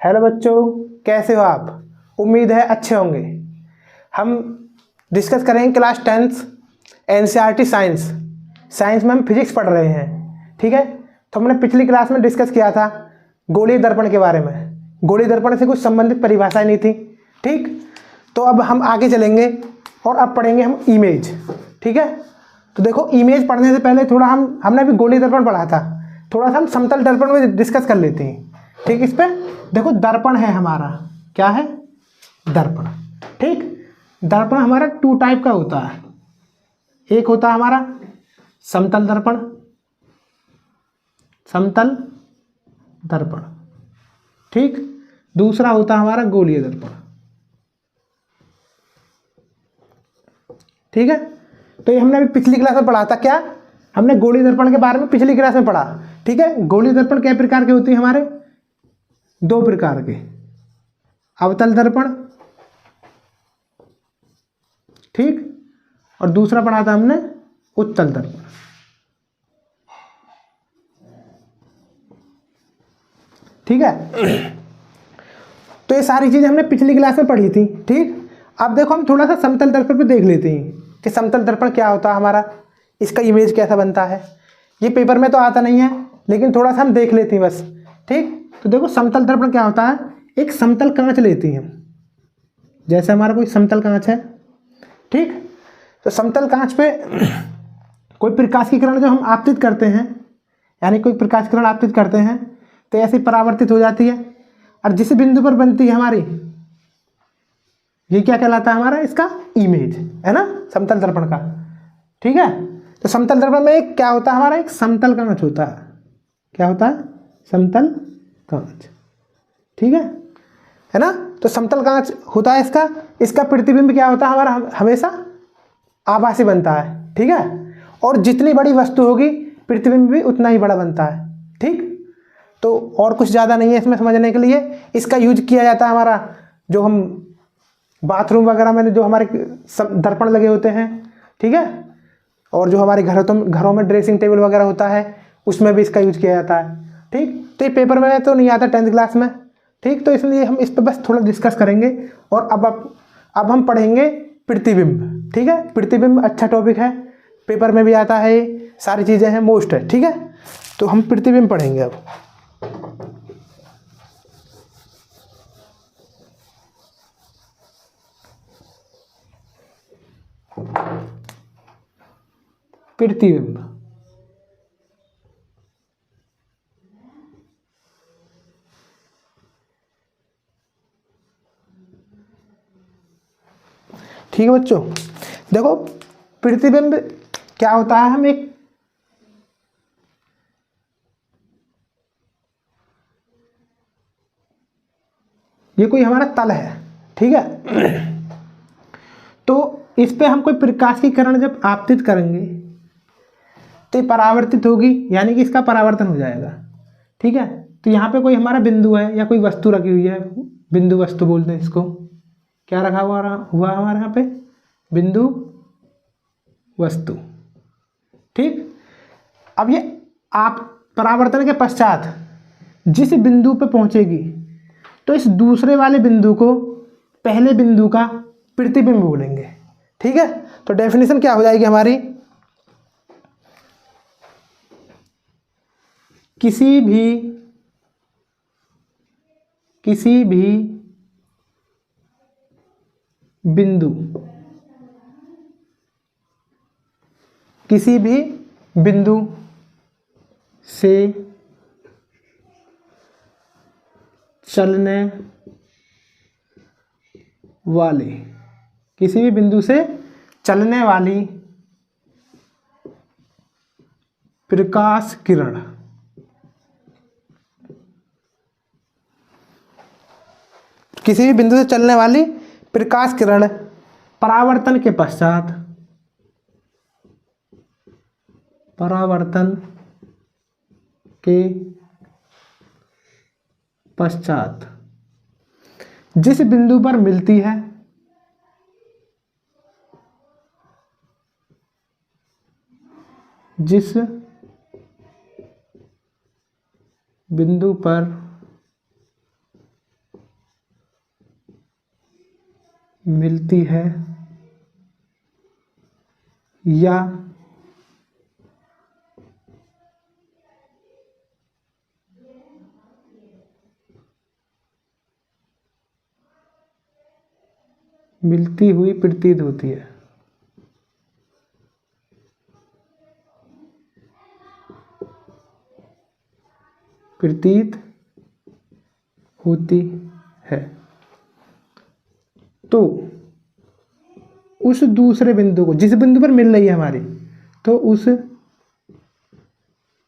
Hello बच्चों, कैसे हो आप? उम्मीद है अच्छे होंगे। हम डिस्कस करेंगे क्लास 10th एनसीईआरटी साइंस में हम फिजिक्स पढ़ रहे हैं। ठीक है, तो हमने पिछली क्लास में डिस्कस किया था गोलीय दर्पण के बारे में। गोलीय दर्पण से कुछ संबंधित परिभाषाएं नहीं थी। ठीक, तो अब हम आगे चलेंगे और अब पढ़ेंगे हम इमेज। ठीक है, तो देखो इमेज पढ़ने से पहले थोड़ा हमने अभी गोलीय दर्पण पढ़ा था, थोड़ा सा हम समतल दर्पण में डिस्कस कर लेते हैं। ठीक, इस पे देखो दर्पण है हमारा, क्या है? दर्पण। ठीक, दर्पण हमारा 2 टाइप का होता है। एक होता है हमारा समतल दर्पण, समतल दर्पण। ठीक, दूसरा होता है हमारा गोलीय दर्पण। ठीक है, तो ये हमने अभी पिछली क्लास में पढ़ा था। क्या हमने गोलीय दर्पण के बारे में पिछली क्लास में पढ़ा? ठीक है, गोलीय दर्पण कै प्रकार के होते हैं हमारे? 2 प्रकार के, अवतल दर्पण, ठीक, और दूसरा पढ़ा था हमने उत्तल दर्पण। ठीक है, तो ये सारी चीजें हमने पिछली क्लास में पढ़ी थी। ठीक, अब देखो हम थोड़ा सा समतल दर्पण पे देख लेते हैं कि समतल दर्पण क्या होता है हमारा, इसका इमेज कैसा बनता है। ये पेपर में तो आता नहीं है, लेकिन थोड़ा सा हम देख लेते हैं बस। ठीक, तो देखो समतल दर्पण क्या होता है, एक समतल कांच लेते हैं हम, जैसे हमारा कोई समतल कांच है। ठीक, तो समतल कांच पे कोई प्रकाश की किरण जो हम आपतित करते हैं, यानी कोई प्रकाश किरण आपतित करते हैं तो ऐसे परावर्तित हो जाती है, और जिस बिंदु पर बनती है हमारी, ये क्या कहलाता है हमारा? इसका इमेज है ना, समतल दर्पण का। ठीक है, तो समतल दर्पण में एक क्या होता है हमारा, एक समतल कांच होता है। क्या होता है? समतल कांच। ठीक है ना, तो समतल कांच होता है इसका प्रतिबिंब क्या होता है हमारा? हमेशा आभासी बनता है। ठीक है, और जितनी बड़ी वस्तु होगी प्रतिबिंब भी उतना ही बड़ा बनता है। ठीक, तो और कुछ ज़्यादा नहीं है इसमें समझने के लिए। इसका यूज किया जाता है हमारा, जो हम बाथरूम वगैरह में जो हमारे दर्पण लगे होते हैं, ठीक है, और जो हमारे घरों में ड्रेसिंग टेबल वगैरह होता है उसमें भी इसका यूज किया जाता है। ठीक, तो ये पेपर में तो नहीं आता 10th क्लास में। ठीक, तो इसलिए हम इस पर बस थोड़ा डिस्कस करेंगे। और अब हम पढ़ेंगे प्रतिबिंब। ठीक है, प्रतिबिंब अच्छा टॉपिक है, पेपर में भी आता है, सारी चीज़ें हैं, मोस्ट है। ठीक है, तो हम प्रतिबिंब पढ़ेंगे अब। प्रतिबिंब, ठीक है बच्चों, देखो प्रतिबिंब क्या होता है, हम एक ये कोई हमारा तल है। ठीक है, तो इस पे हम कोई प्रकाश की किरण जब आपतित करेंगे तो ये परावर्तित होगी, यानी कि इसका परावर्तन हो जाएगा। ठीक है, तो यहाँ पे कोई हमारा बिंदु है या कोई वस्तु रखी हुई है, बिंदु वस्तु बोलते हैं इसको। क्या रखा हुआ हमारे यहाँ पे? बिंदु वस्तु। ठीक, अब ये आप परावर्तन के पश्चात जिस बिंदु पे पहुंचेगी तो इस दूसरे वाले बिंदु को पहले बिंदु का प्रतिबिंब बोलेंगे। ठीक है, तो डेफिनेशन क्या हो जाएगी हमारी? किसी भी बिंदु, किसी भी बिंदु से चलने वाली, किसी भी बिंदु से चलने वाली प्रकाश किरण, किसी भी बिंदु से चलने वाली प्रकाश किरण परावर्तन के पश्चात जिस बिंदु पर मिलती है, जिस बिंदु पर मिलती है या मिलती हुई प्रतीत होती है। प्रतीत होती है। तो उस दूसरे बिंदु को, जिस बिंदु पर मिल रही है हमारी, तो उस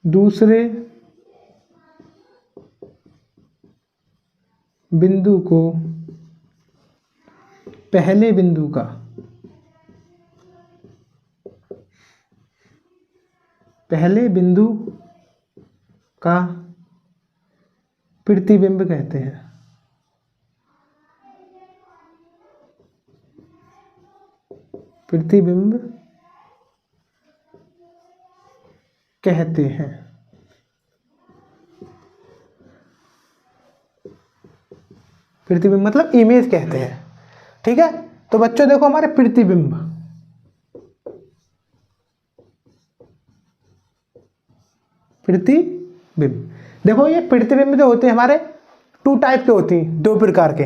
दूसरे बिंदु को पहले बिंदु का प्रतिबिंब कहते हैं। प्रतिबिंब कहते हैं। प्रतिबिंब मतलब इमेज कहते हैं। ठीक है, तो बच्चों देखो हमारे प्रतिबिंब, देखो ये प्रतिबिंब जो होते हैं हमारे टू टाइप के होती हैं, दो प्रकार के।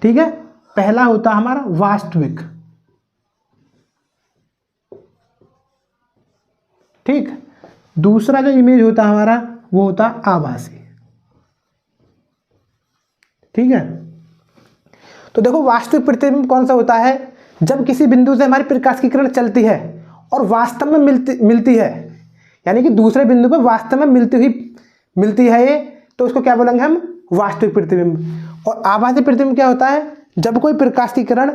ठीक है, पहला होता है हमारा वास्तविक। ठीक, दूसरा जो इमेज होता है हमारा वो होता है आभासी। ठीक है, तो देखो वास्तविक प्रतिबिंब कौन सा होता है, जब किसी बिंदु से हमारी प्रकाश की किरण चलती है और वास्तव में मिलती है, यानी कि दूसरे बिंदु पर वास्तव में मिलती है ये, तो उसको क्या बोलेंगे हम, वास्तविक प्रतिबिंब। और आभासी प्रतिबिंब क्या होता है, जब कोई प्रकाश की किरण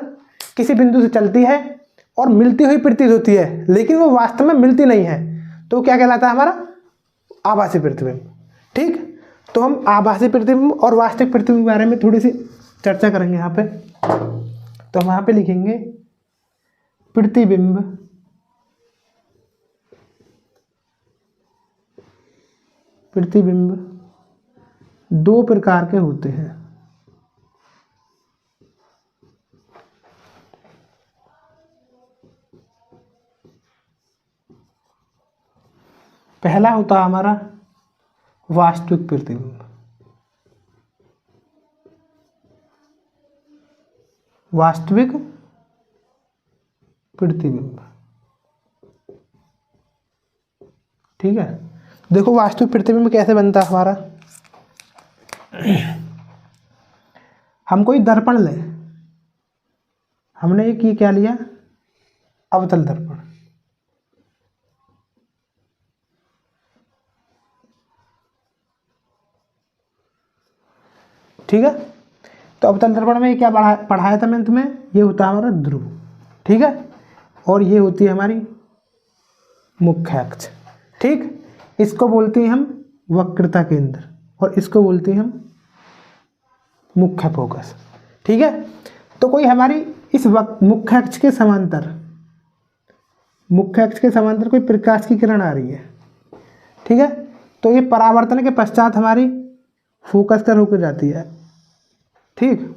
किसी बिंदु से चलती है और मिलती हुई प्रतीत होती है लेकिन वो वास्तव में मिलती नहीं है, तो क्या कहलाता है हमारा, आभासी प्रतिबिंब। ठीक, तो हम आभासी प्रतिबिंब और वास्तविक प्रतिबिंब के बारे में थोड़ी सी चर्चा करेंगे यहाँ पे। तो हम यहाँ पे लिखेंगे प्रतिबिंब दो प्रकार के होते हैं। पहला होता है हमारा वास्तविक प्रतिबिंब। वास्तविक प्रतिबिंब। ठीक है, देखो वास्तविक प्रतिबिंब कैसे बनता है हमारा। हम कोई दर्पण ले, हमने ये क्या लिया, अवतल दर्पण। ठीक है, तो अवतल दर्पण में क्या पढ़ाया था मैंने तुम्हें, ये होता है हमारा ध्रुव। ठीक है, और ये होती है हमारी मुख्य अक्ष। ठीक, इसको बोलते हैं हम वक्रता केंद्र और इसको बोलते हैं हम मुख्य फोकस। ठीक है, तो कोई हमारी इस मुख्य अक्ष के समांतर कोई प्रकाश की किरण आ रही है। ठीक है, तो ये परावर्तन के पश्चात हमारी फोकस कर होकर जाती है। ठीक,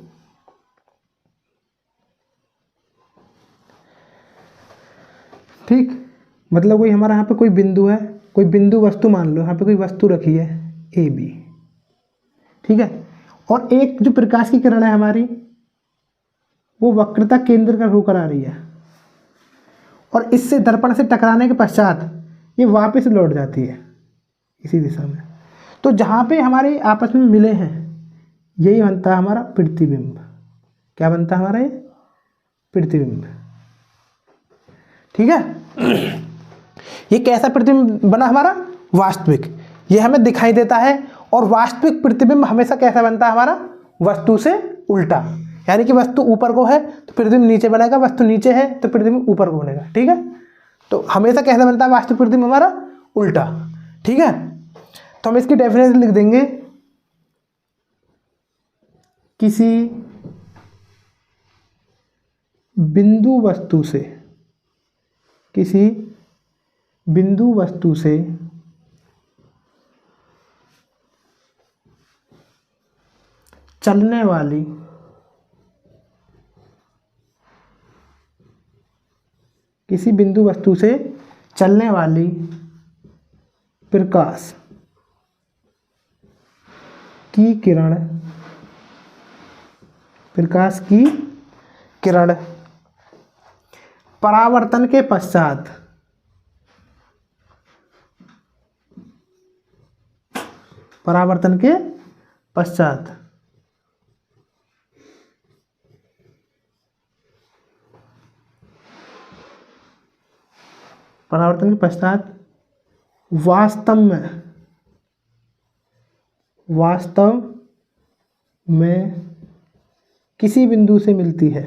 मतलब कोई हमारा यहाँ पे कोई बिंदु है, कोई बिंदु वस्तु मान लो, यहाँ पे कोई वस्तु रखी है ए बी। ठीक है, और एक जो प्रकाश की किरण है हमारी वो वक्रता केंद्र का होकर आ रही है और इससे दर्पण से टकराने के पश्चात ये वापस लौट जाती है इसी दिशा में। तो जहाँ पे हमारे आपस में मिले हैं यही बनता है हमारा प्रतिबिंब। क्या बनता है हमारा, ये प्रतिबिंब। ठीक है, ये कैसा प्रतिबिंब बना हमारा, वास्तविक। ये हमें दिखाई देता है। और वास्तविक प्रतिबिंब हमेशा कैसा बनता है हमारा, वस्तु से उल्टा, यानी कि वस्तु ऊपर को है तो प्रतिबिंब नीचे बनेगा, वस्तु नीचे है तो प्रतिबिंब ऊपर को बनेगा। ठीक है, तो हमेशा कैसा बनता है वास्तविक प्रतिबिंब हमारा, उल्टा। ठीक है, तो हम इसकी डेफिनेशन लिख देंगे, किसी बिंदु वस्तु से चलने वाली किसी बिंदु वस्तु से चलने वाली प्रकाश की किरण, प्रकाश की किरण परावर्तन के पश्चात परावर्तन के पश्चात परावर्तन के पश्चात वास्तव में किसी बिंदु से मिलती है,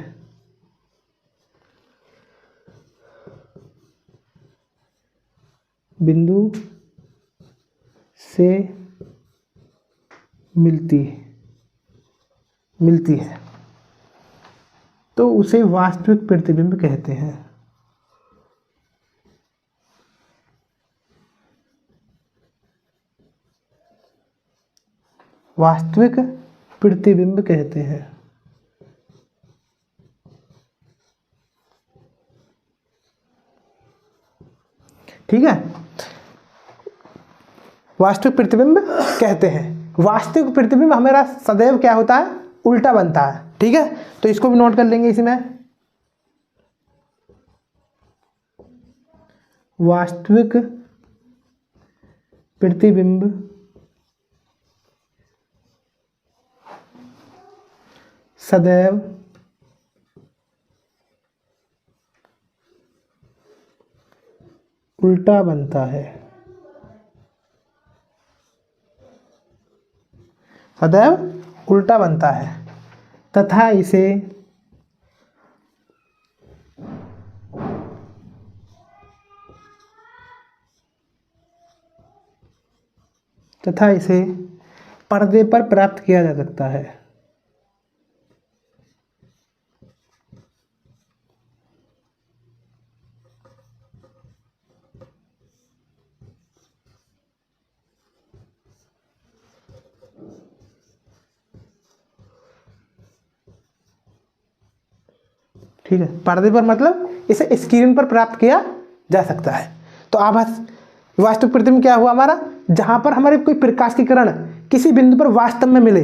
बिंदु से मिलती है तो उसे वास्तविक प्रतिबिंब कहते हैं। वास्तविक प्रतिबिंब कहते हैं। ठीक है, वास्तविक प्रतिबिंब कहते हैं। वास्तविक प्रतिबिंब हमारा सदैव क्या होता है, उल्टा बनता है। ठीक है, तो इसको भी नोट कर लेंगे इसमें। वास्तविक प्रतिबिंब सदैव उल्टा बनता है, सदैव उल्टा बनता है तथा इसे पर्दे पर प्राप्त किया जा सकता है। ठीक है, पर्दे पर मतलब इसे स्क्रीन पर प्राप्त किया जा सकता है। तो आभास वास्तविक प्रतिबिंब क्या हुआ हमारा, जहां पर हमारे कोई प्रकाश की किरण किसी बिंदु पर वास्तव में मिले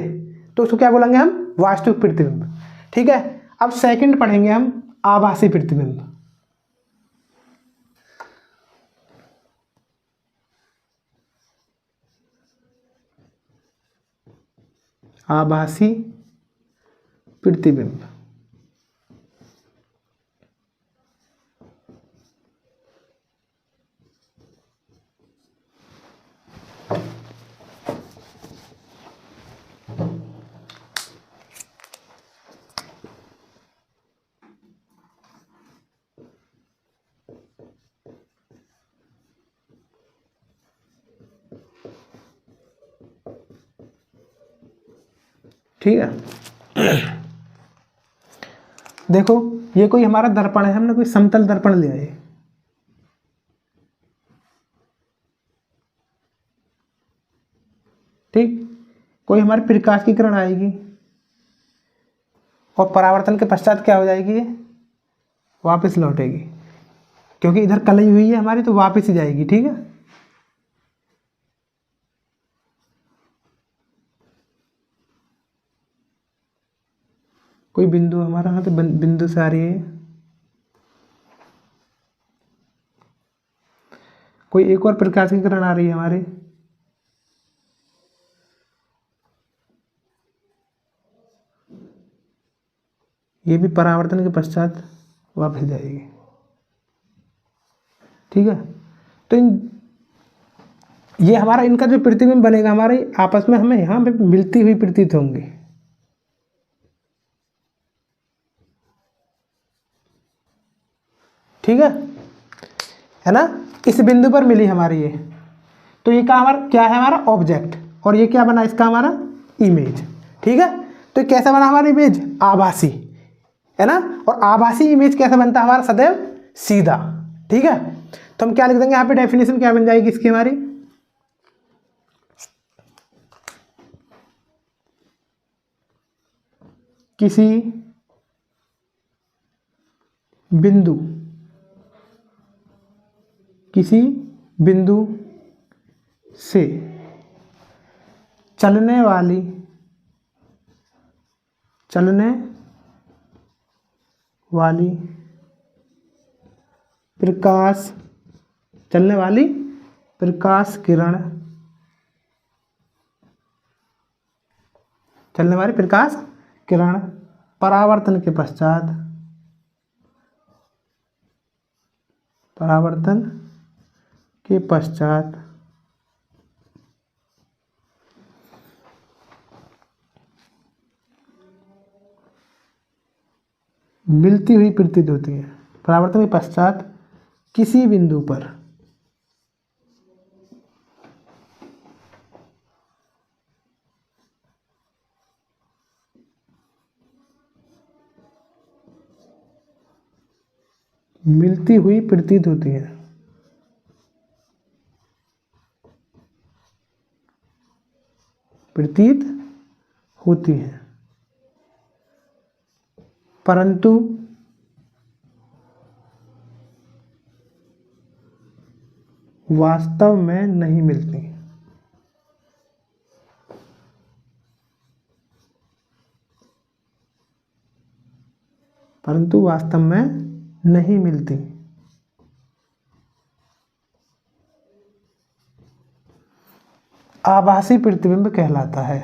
तो उसको क्या बोलेंगे हम, वास्तविक प्रतिबिंब। ठीक है, अब सेकंड पढ़ेंगे हम आभासी प्रतिबिंब। आभासी प्रतिबिंब ठीक है। देखो ये कोई हमारा दर्पण है, हमने कोई समतल दर्पण लिया है। ठीक, कोई हमारी प्रकाश की किरण आएगी और परावर्तन के पश्चात क्या हो जाएगी, ये वापस लौटेगी, क्योंकि इधर कलई हुई है हमारी तो वापस ही जाएगी। ठीक है, कोई बिंदु हमारा यहाँ तो बिंदु से आ रही है, कोई एक और प्रकाश की किरण आ रही है हमारे, ये भी परावर्तन के पश्चात वापस जाएगी। ठीक है, तो ये हमारा इनका जो प्रतिबिंब बनेगा हमारे आपस में हमें यहाँ पे मिलती हुई प्रतीत होंगी। ठीक है ना, इस बिंदु पर मिली हमारी ये, तो ये क्या है हमारा ऑब्जेक्ट, और ये क्या बना इसका हमारा इमेज। ठीक है, तो कैसा बना हमारा इमेज, आभासी, है ना। और आभासी इमेज कैसे बनता है हमारा, सदैव सीधा। ठीक है, तो हम क्या लिख देंगे यहाँ पे, डेफिनेशन क्या बन जाएगी इसकी हमारी, किसी बिंदु किसी बिंदु से चलने वाली प्रकाश किरण परावर्तन के पश्चात मिलती हुई प्रतीत होती है। परावर्तन के पश्चात किसी बिंदु पर मिलती हुई प्रतीत होती है। परंतु वास्तव में नहीं मिलती। आभासी प्रतिबिंब कहलाता है।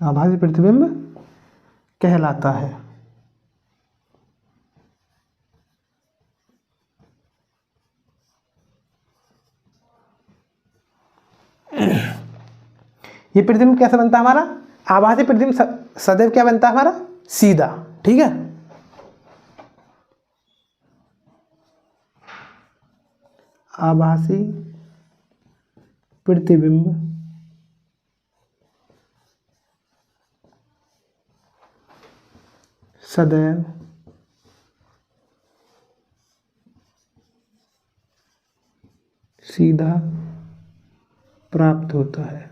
आभासी प्रतिबिंब कहलाता है। ये प्रतिबिंब कैसे बनता है हमारा? आभासी प्रतिबिंब सदैव क्या बनता है हमारा? सीधा। ठीक है, आभासी प्रतिबिंब सदैव सीधा प्राप्त होता है।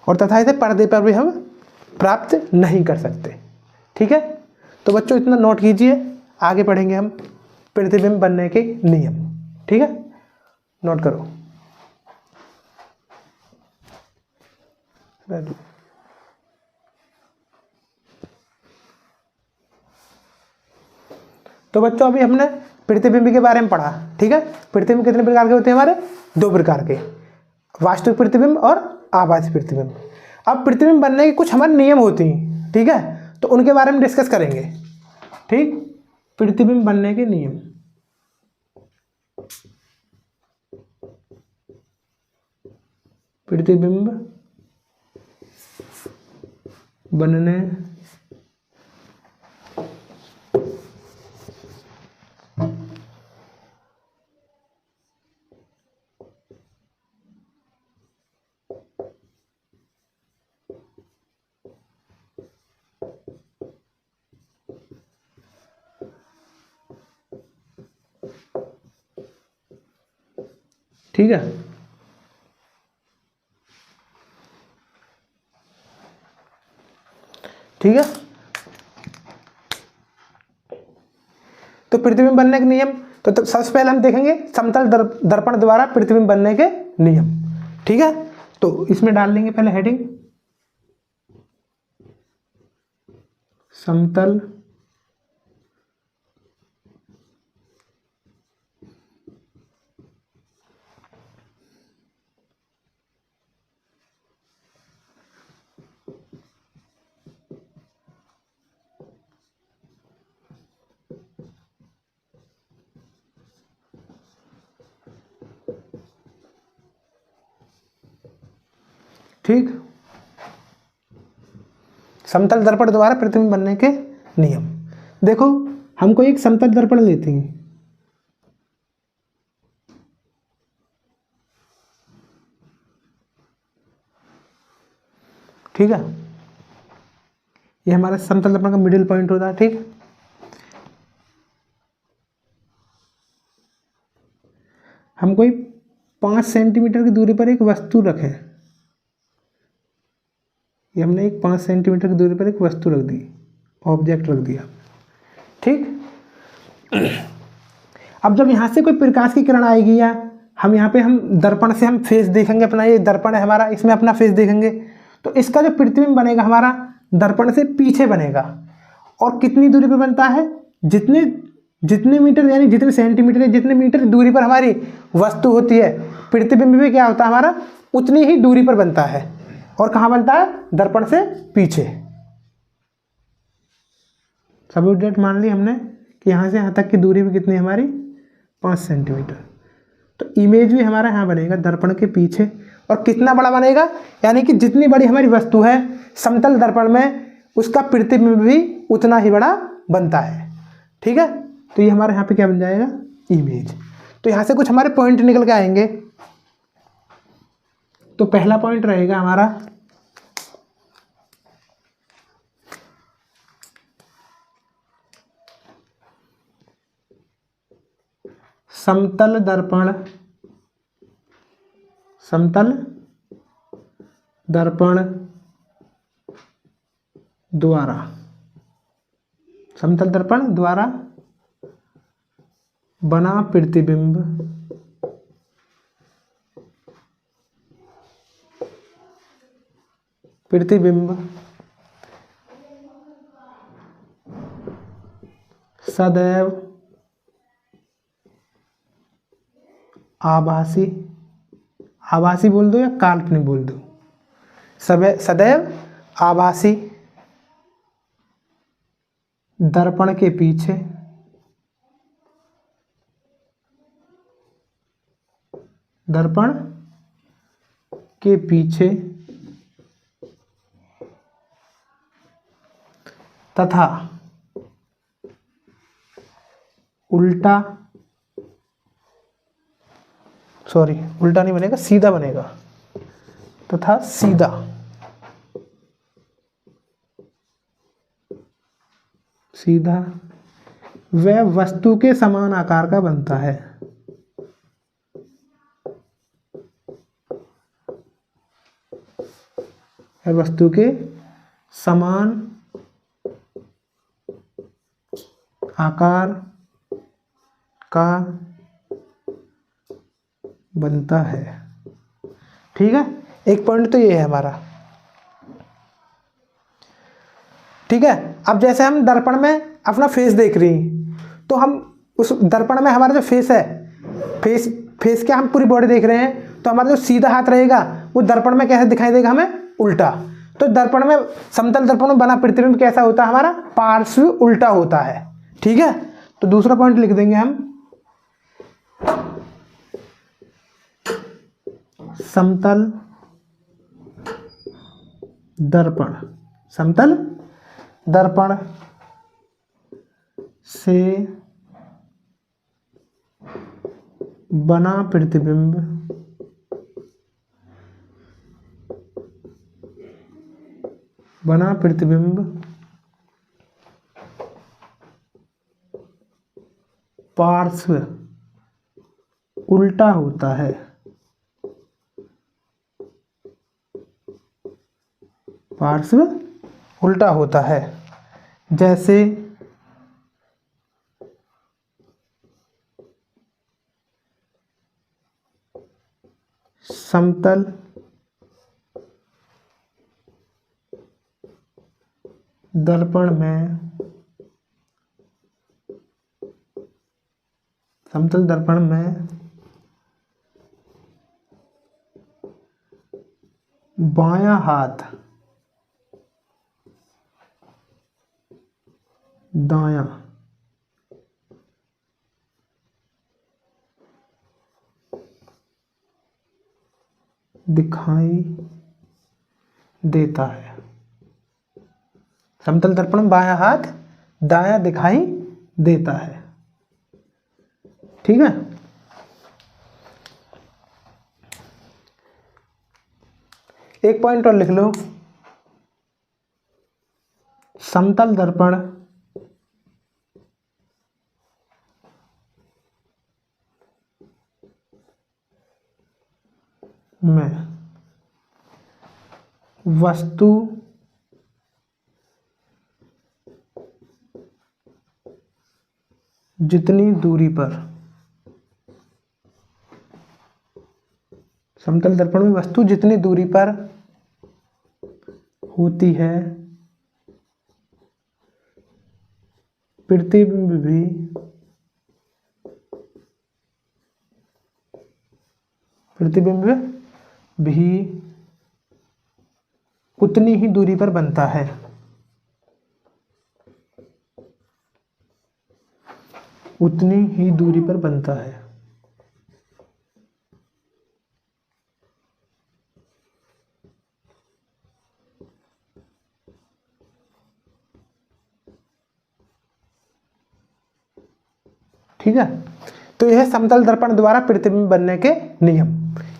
और तथा इसे पर्दे पर भी हम प्राप्त नहीं कर सकते। ठीक है, तो बच्चों इतना नोट कीजिए, आगे पढ़ेंगे हम प्रतिबिंब बनने के नियम। ठीक है, नोट करो। तो बच्चों अभी हमने प्रतिबिंब के बारे में पढ़ा। ठीक है, प्रतिबिंब कितने प्रकार के होते हैं हमारे? 2 प्रकार के, वास्तविक प्रतिबिंब और आभासी प्रतिबिंब। अब प्रतिबिंब बनने के कुछ हमारे नियम होते हैं। ठीक है, तो उनके बारे में डिस्कस करेंगे। ठीक, प्रतिबिंब बनने के नियम। प्रतिबिंब बनने ठीक है, ठीक है। तो प्रतिबिंब बनने के नियम, तो सबसे पहले हम देखेंगे समतल दर्पण द्वारा प्रतिबिंब बनने के नियम। ठीक है, तो इसमें डाल लेंगे पहले हेडिंग समतल ठीक, समतल दर्पण द्वारा प्रतिबिंब बनने के नियम। देखो, हमको एक समतल दर्पण लेते हैं। ठीक है, ये हमारा समतल दर्पण का मिडिल पॉइंट होता है। ठीक, हम कोई 5 सेंटीमीटर की दूरी पर एक वस्तु रखें। ये हमने एक 5 सेंटीमीटर की दूरी पर एक वस्तु रख दी, ऑब्जेक्ट रख दिया, ठीक। अब जब यहाँ से कोई प्रकाश की किरण आएगी या हम यहाँ पे हम दर्पण से हम फेस देखेंगे अपना, ये दर्पण है हमारा, इसमें अपना फेस देखेंगे तो इसका जो प्रतिबिंब बनेगा हमारा दर्पण से पीछे बनेगा। और कितनी दूरी पे बनता है, जितने मीटर यानी जितने सेंटीमीटर या जितने मीटर दूरी पर हमारी वस्तु होती है, प्रतिबिंब भी क्या होता है हमारा उतनी ही दूरी पर बनता है। और कहाँ बनता है, दर्पण से पीछे। सभी डेट मान ली हमने कि यहाँ से यहाँ तक की दूरी भी कितनी हमारी 5 सेंटीमीटर। तो इमेज भी हमारा यहाँ बनेगा दर्पण के पीछे। और कितना बड़ा बनेगा, यानी कि जितनी बड़ी हमारी वस्तु है समतल दर्पण में उसका प्रतिबिंब भी उतना ही बड़ा बनता है, ठीक है। तो ये हमारे यहाँ पे क्या बन जाएगा, इमेज। तो यहाँ से कुछ हमारे पॉइंट निकल के आएंगे। तो पहला पॉइंट रहेगा हमारा समतल दर्पण द्वारा, समतल दर्पण द्वारा बना प्रतिबिंब सदैव आभासी बोल दो या काल्पनिक बोल दो, सदैव आभासी दर्पण के पीछे तथा उल्टा नहीं बनेगा, सीधा बनेगा, तथा सीधा वह वस्तु के समान आकार का बनता है। वस्तु के समान आकार का बनता है, ठीक है। एक पॉइंट तो ये है हमारा, ठीक है। अब जैसे हम दर्पण में अपना फेस देख रही हैं तो हम उस दर्पण में हमारा जो फेस है, फेस क्या हम पूरी बॉडी देख रहे हैं, तो हमारा जो सीधा हाथ रहेगा वो दर्पण में कैसे दिखाई देगा, हमें उल्टा। तो दर्पण में समतल दर्पण में बना प्रतिबिंब कैसा होता है हमारा, पार्श्व उल्टा होता है, ठीक है। तो दूसरा पॉइंट लिख देंगे हम, समतल दर्पण से बना प्रतिबिंब पार्श्व उल्टा होता है, पार्श्व उल्टा होता है। जैसे समतल दर्पण में बायां हाथ दायां दिखाई देता है। समतल दर्पण में बायां हाथ दायां दिखाई देता है, ठीक है। एक पॉइंट और लिख लो, समतल दर्पण में वस्तु जितनी दूरी पर, समतल दर्पण में वस्तु जितनी दूरी पर होती है प्रतिबिंब भी उतनी ही दूरी पर बनता है। उतनी ही दूरी पर बनता है। ठीक है, तो यह समतल दर्पण द्वारा प्रतिबिंब बनने के नियम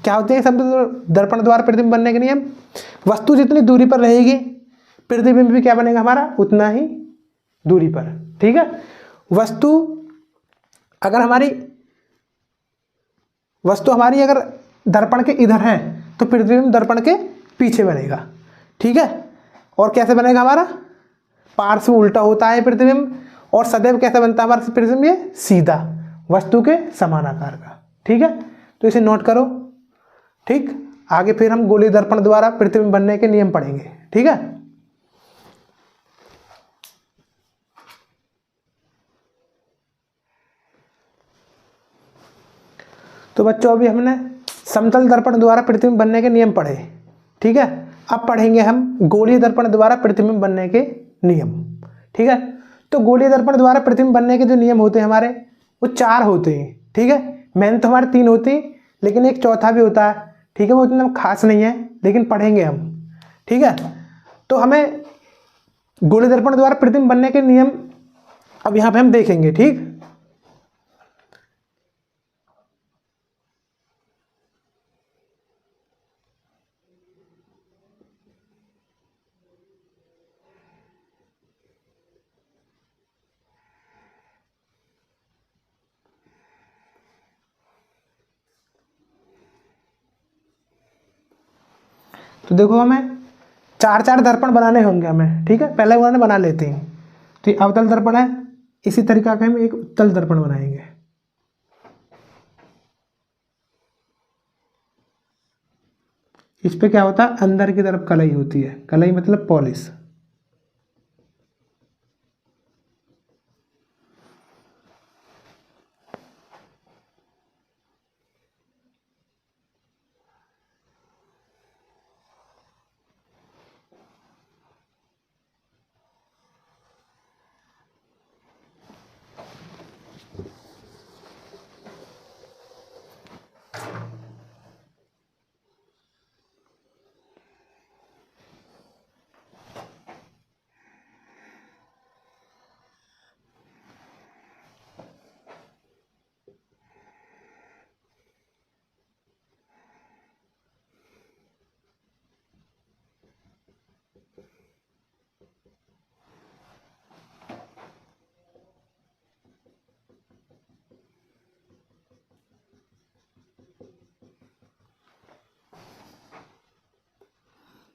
क्या होते हैं। समतल दर्पण द्वारा प्रतिबिंब बनने के नियम, वस्तु जितनी दूरी पर रहेगी प्रतिबिंब भी क्या बनेगा हमारा, उतना ही दूरी पर। ठीक है, वस्तु हमारी अगर दर्पण के इधर है तो प्रतिबिंब दर्पण के पीछे बनेगा। ठीक है, और कैसे बनेगा हमारा, पार्श्व उल्टा होता है प्रतिबिंब, और सदैव कैसे बनता है हमारा प्रतिबिंब, ये सीधा वस्तु के समान आकार का। ठीक है, तो इसे नोट करो। ठीक, आगे फिर हम गोलीय दर्पण द्वारा प्रतिबिंब बनने के नियम पढ़ेंगे। ठीक है, तो बच्चों अभी हमने समतल दर्पण द्वारा प्रतिबिंब बनने के नियम पढ़े। ठीक है, अब पढ़ेंगे हम गोलीय दर्पण द्वारा प्रतिबिंब बनने के नियम। ठीक है, तो गोलीय दर्पण द्वारा प्रतिबिंब बनने के जो नियम होते हैं हमारे, वो 4 होते हैं। ठीक है, मेन तो हमारे 3 होते हैं, लेकिन एक चौथा भी होता है। ठीक है, वो इतना खास नहीं है, लेकिन पढ़ेंगे हम। ठीक है, तो हमें गोलीय दर्पण द्वारा प्रतिबिंब बनने के नियम अब यहाँ पे हम देखेंगे। ठीक, तो देखो हमें 4 दर्पण बनाने होंगे हमें। ठीक है, पहले उन्होंने बना लेते हैं। तो ये अवतल दर्पण है, इसी तरीका का हम एक उत्तल दर्पण बनाएंगे। इस पे क्या होता है, अंदर की तरफ कलई होती है, कलई मतलब पॉलिश।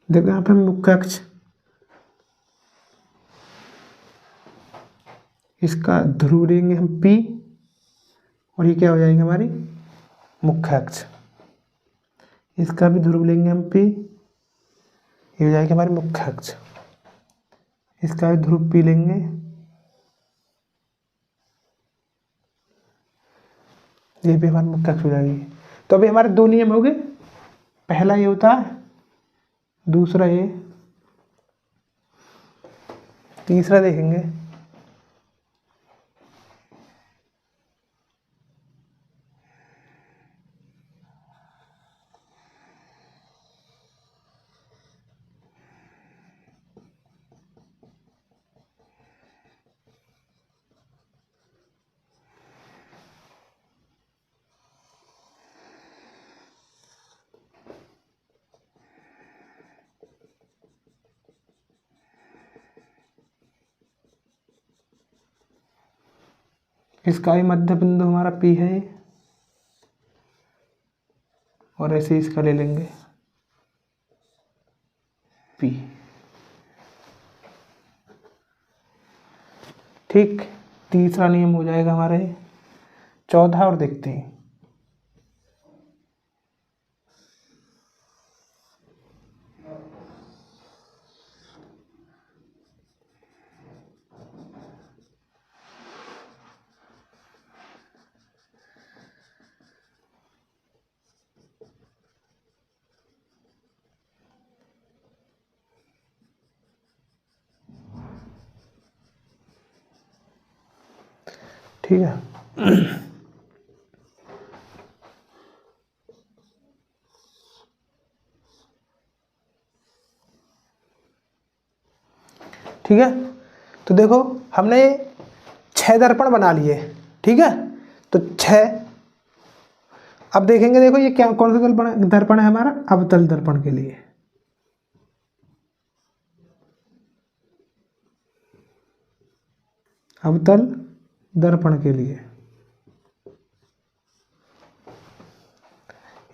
देखो यहाँ पे मुख्य अक्ष, इसका ध्रुव लेंगे हम P, और ये क्या हो जाएगी हमारी मुख्य अक्ष। इसका भी ध्रुव लेंगे हम P, ये हो जाएगी हमारी मुख्य अक्ष। इसका भी ध्रुव P लेंगे, ये भी हमारी मुख्य अक्ष हो जाएगी। तो अभी हमारे 2 नियम हो गए, पहला ये होता है, दूसरा ये, तीसरा देखेंगे। इसका भी मध्य बिंदु हमारा P है। और ऐसे इसका ले लेंगे P। ठीक, तीसरा नियम हो जाएगा हमारा ये। चौथा और देखते हैं। ठीक है, ठीक है। तो देखो हमने 6 दर्पण बना लिए, ठीक है। तो 6, अब देखेंगे, देखो ये क्या, कौन सा दर्पण है हमारा, अवतल दर्पण के लिए। अवतल दर्पण के लिए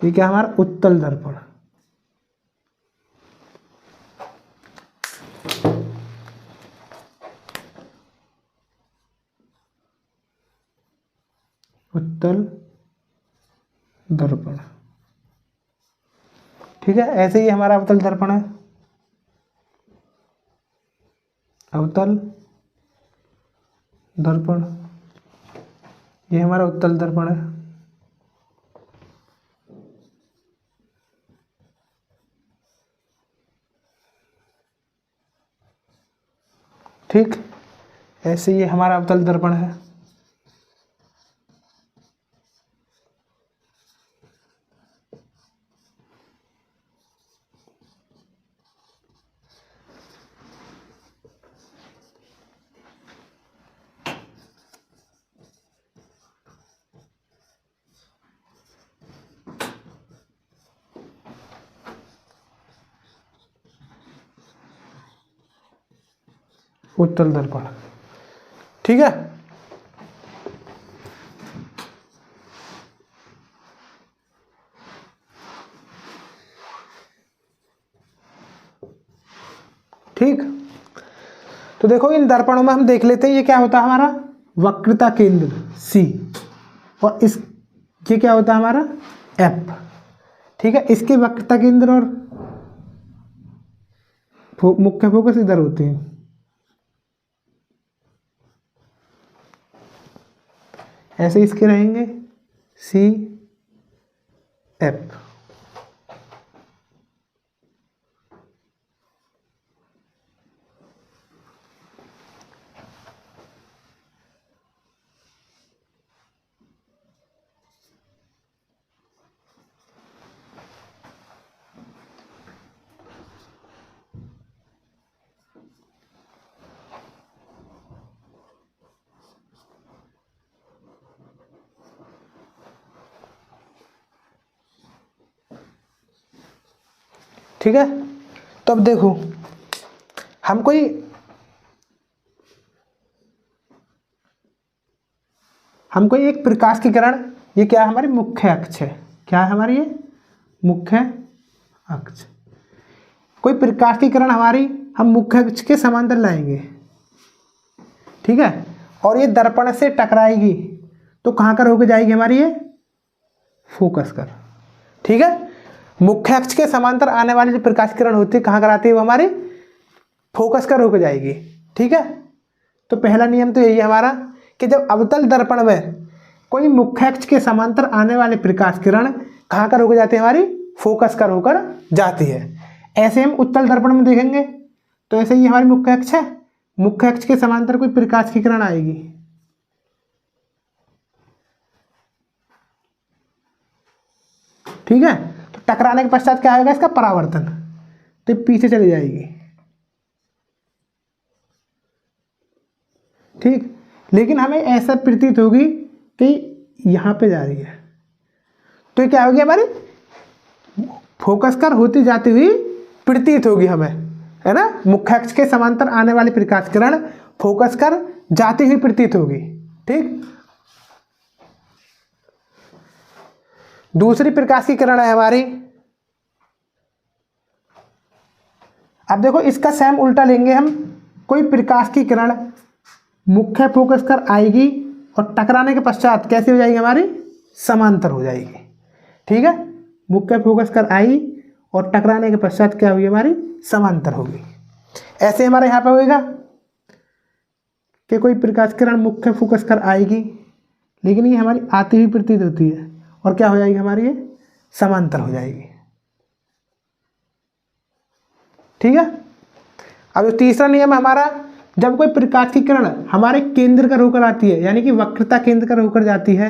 ये क्या हमारा उत्तल दर्पण। उत्तल दर्पण, ठीक है। ऐसे ही हमारा अवतल दर्पण है, अवतल दर्पण, ये हमारा उत्तल दर्पण है। ठीक, ऐसे ये हमारा अवतल दर्पण है। उत्तल दर्पण, ठीक है। ठीक, तो देखो इन दर्पणों में हम देख लेते हैं, ये क्या होता है हमारा वक्रता केंद्र C, और इस ये क्या होता है हमारा F, ठीक है। इसके वक्रता केंद्र और मुख्य फोकस इधर होते हैं। ऐसे इसके रहेंगे C F, ठीक है। तो अब देखो हमको एक प्रकाश की किरण, ये क्या है हमारी मुख्य अक्ष है, क्या है हमारी ये मुख्य अक्ष। कोई प्रकाश की किरण हमारी हम मुख्य अक्ष के समांतर लाएंगे, ठीक है, और ये दर्पण से टकराएगी तो कहाँ कर होकर जाएगी हमारी ये फोकस कर, ठीक है। मुख्य अक्ष के समांतर आने वाली जो प्रकाश किरण होती है कहाँ कर आती है, वो हमारी फोकस कर होकर जाएगी, ठीक है। तो पहला नियम तो यही है हमारा कि जब अवतल दर्पण में कोई मुख्य अक्ष के समांतर आने वाले प्रकाश किरण कहाँ कर होकर जाती है, हमारी फोकस कर होकर जाती है। ऐसे हम उत्तल दर्पण में देखेंगे तो ऐसे ही हमारी मुख्य अक्ष है, मुख्य अक्ष के समांतर कोई प्रकाश की किरण आएगी, ठीक है। तो टकराने के पश्चात क्या होगा, इसका परावर्तन, तो पीछे चली जाएगी, ठीक। लेकिन हमें ऐसा प्रतीत होगी कि यहाँ पे जा रही है, तो क्या होगी हमारी फोकस कर होती जाती हुई प्रतीत होगी हमें, है ना। मुख्य अक्ष के समांतर आने वाली प्रकाश किरण फोकस कर जाती हुई प्रतीत होगी, ठीक। दूसरी प्रकाश की किरण है हमारी, अब देखो इसका सेम उल्टा लेंगे हम। कोई प्रकाश की किरण मुख्य फोकस कर आएगी और टकराने के पश्चात कैसी हो जाएगी हमारी, समांतर हो जाएगी। ठीक है, मुख्य फोकस कर आई और टकराने के पश्चात क्या होगी हमारी, समांतर होगी। ऐसे हमारे यहाँ पे होएगा कि कोई प्रकाश किरण मुख्य फोकस कर आएगी, लेकिन ये हमारी आती हुई प्रतीत होती है और क्या हो जाएगी हमारी, ये समांतर हो जाएगी। ठीक है, अब जो तीसरा नियम है हमारा, जब कोई प्रकाश की किरण हमारे केंद्र कर होकर आती है, यानी कि वक्रता केंद्र कर होकर जाती है,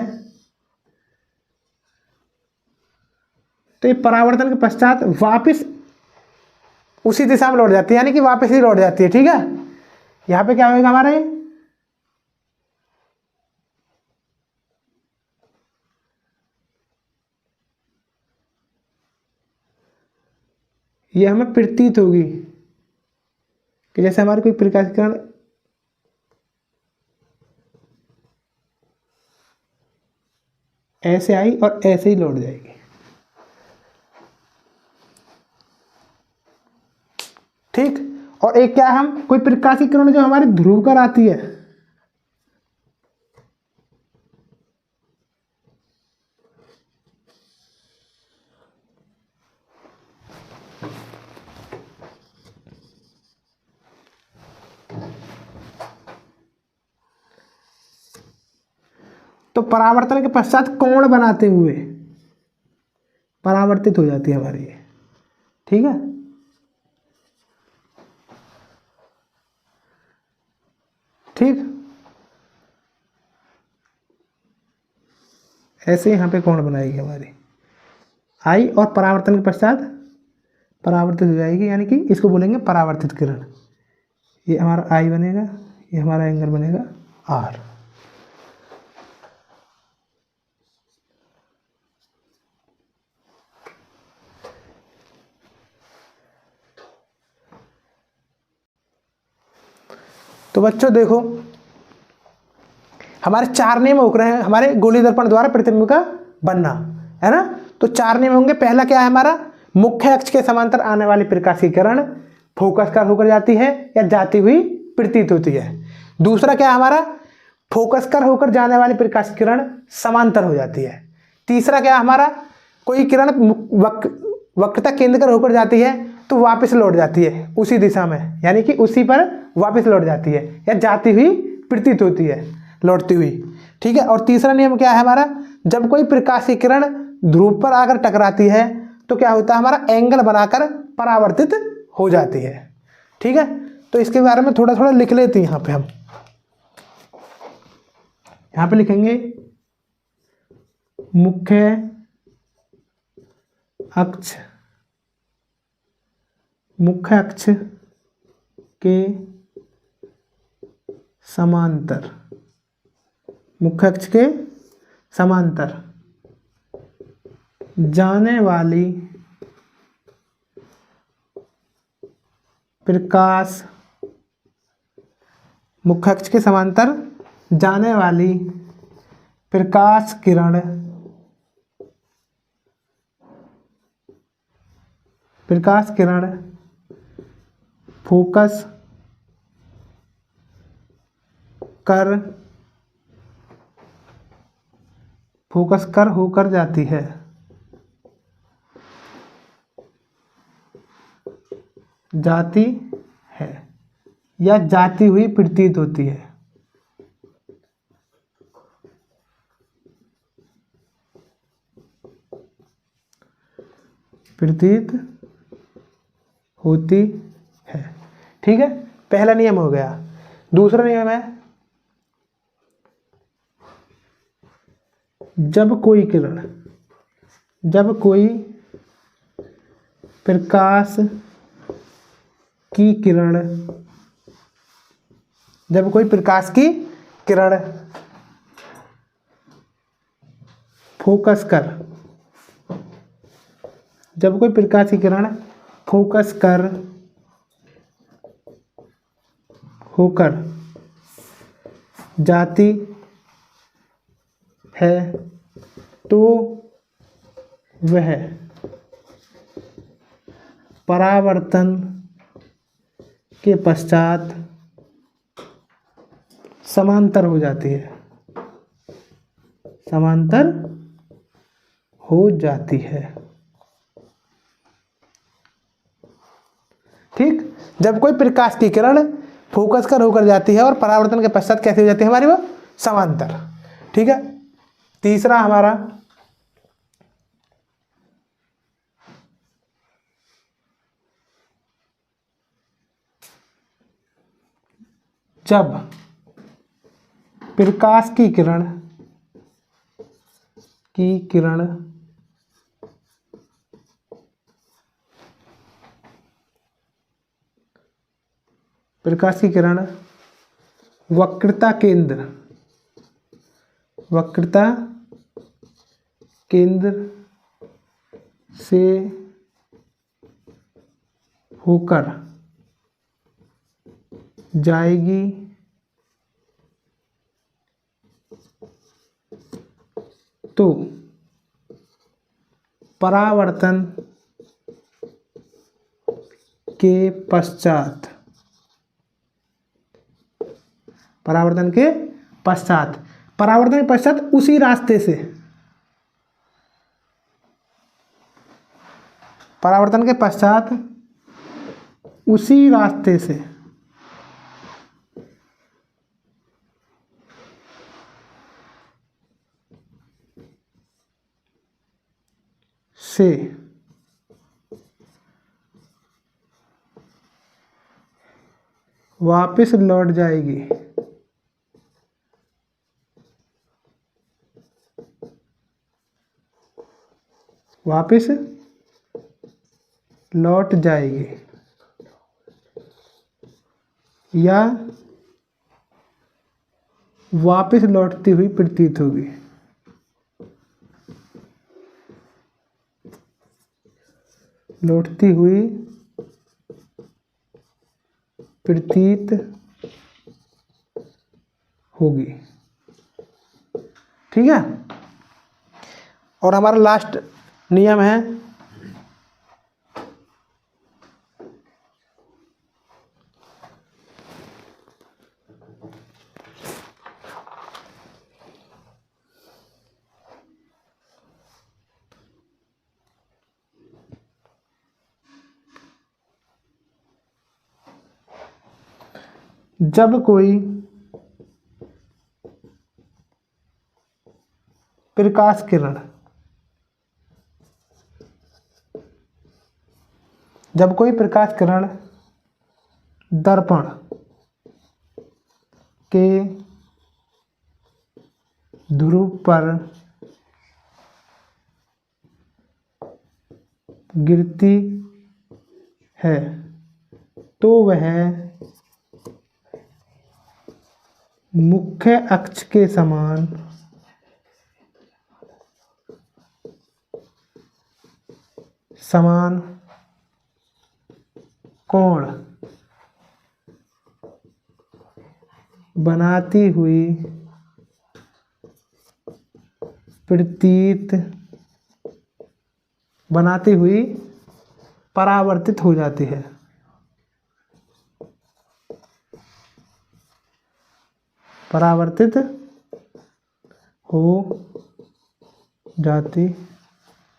तो ये परावर्तन के पश्चात वापस उसी दिशा में लौट जाती है, यानी कि वापस ही लौट जाती है। ठीक है, यहां पे क्या होगा हमारे, ये हमें प्रतीत होगी कि जैसे हमारी कोई प्रकाश किरण ऐसे आई और ऐसे ही लौट जाएगी। ठीक, और एक क्या है, हम कोई प्रकाश की किरण जो हमारी ध्रुव कर आती है, तो परावर्तन के पश्चात कोण बनाते हुए परावर्तित हो जाती है हमारी ये। ठीक है, ठीक, ऐसे यहां पे कोण बनाएगी हमारी आई और परावर्तन के पश्चात परावर्तित हो जाएगी, यानी कि इसको बोलेंगे परावर्तित किरण। ये हमारा आई बनेगा, ये हमारा एंगल बनेगा आर। तो बच्चों देखो, हमारे 4 नियम हो रहे हैं हमारे गोलीय दर्पण द्वारा प्रतिबिंब का बनना, है ना। तो 4 नियम होंगे। पहला क्या है हमारा, मुख्य अक्ष के समांतर आने वाली प्रकाश की किरण फोकस कर होकर जाती है या जाती हुई प्रतीत होती है। दूसरा क्या है हमारा, फोकस कर होकर जाने वाली प्रकाश की किरण समांतर हो जाती है। तीसरा क्या है हमारा, कोई किरण वक्रता केंद्र कर होकर जाती है तो वापस लौट जाती है उसी दिशा में, यानी कि उसी पर वापस लौट जाती है या जाती हुई प्रतीत होती है, लौटती हुई। ठीक है, और तीसरा नियम क्या है हमारा, जब कोई प्रकाश की किरण ध्रुव पर आकर टकराती है तो क्या होता है हमारा, एंगल बनाकर परावर्तित हो जाती है। ठीक है, तो इसके बारे में थोड़ा थोड़ा लिख लेते हैं। यहाँ पे हम यहाँ पे लिखेंगे मुख्य अक्ष, मुख्य अक्ष के समांतर, मुख्य अक्ष के समांतर जाने वाली प्रकाश, मुख्य अक्ष के समांतर जाने वाली प्रकाश किरण, प्रकाश किरण फोकस कर होकर जाती है, जाती है या जाती हुई प्रतीत होती है। प्रतीत होती है। ठीक है, पहला नियम हो गया। दूसरा नियम है, जब कोई किरण, जब कोई प्रकाश की किरण, जब कोई प्रकाश की किरण फोकस कर, जब कोई प्रकाश की किरण फोकस कर होकर जाती है तो वह परावर्तन के पश्चात समांतर हो जाती है, समांतर हो जाती है। ठीक, जब कोई प्रकाश की किरण फोकस कर होकर जाती है और परावर्तन के पश्चात कैसे हो जाती है हमारी, वो समांतर। ठीक है, तीसरा हमारा जब प्रकाश की किरण प्रकाश की किरण वक्रता केंद्र से होकर जाएगी तो परावर्तन के पश्चात परावर्तन के पश्चात उसी रास्ते से, परावर्तन के पश्चात उसी रास्ते से वापस लौट जाएगी, वापस लौट जाएगी या वापस लौटती हुई प्रतीत होगी। लौटती हुई प्रतीत होगी। ठीक है, और हमारा लास्ट नियम है जब कोई प्रकाश किरण दर्पण के ध्रुव पर गिरती है तो वह मुख्य अक्ष के समान कोण बनाती हुई परावर्तित हो जाती है। परावर्तित हो जाती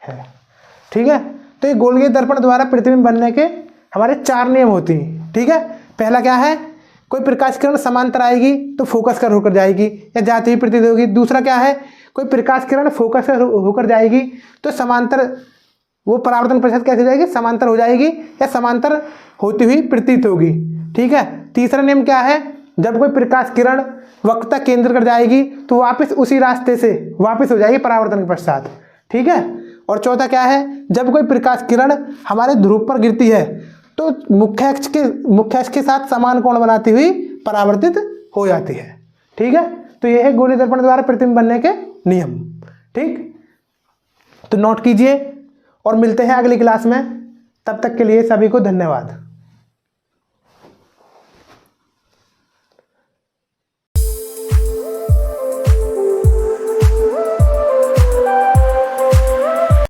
है। ठीक है, तो ये गोलगीय दर्पण द्वारा प्रतिबिंब बनने के हमारे 4 नियम होते हैं। ठीक है, पहला क्या है, कोई प्रकाश किरण समांतर आएगी तो फोकस कर होकर जाएगी या जाती हुई प्रतीत होगी। दूसरा क्या है, कोई प्रकाश किरण फोकस कर होकर जाएगी तो समांतर, वो परावर्तन प्रतिशत कैसे हो जाएगी, समांतर हो जाएगी या समांतर होती हुई प्रतीत होगी। ठीक है, तीसरा नियम क्या है, जब कोई प्रकाश किरण वक्रता केंद्र कर जाएगी तो वापस उसी रास्ते से वापस हो जाएगी परावर्तन के पश्चात। ठीक है, और चौथा क्या है, जब कोई प्रकाश किरण हमारे ध्रुव पर गिरती है तो मुख्य अक्ष के साथ समान कोण बनाती हुई परावर्तित हो जाती है। ठीक है, तो यह है गोलीय दर्पण द्वारा प्रतिबिंब बनने के नियम। ठीक, तो नोट कीजिए और मिलते हैं अगली क्लास में। तब तक के लिए सभी को धन्यवाद।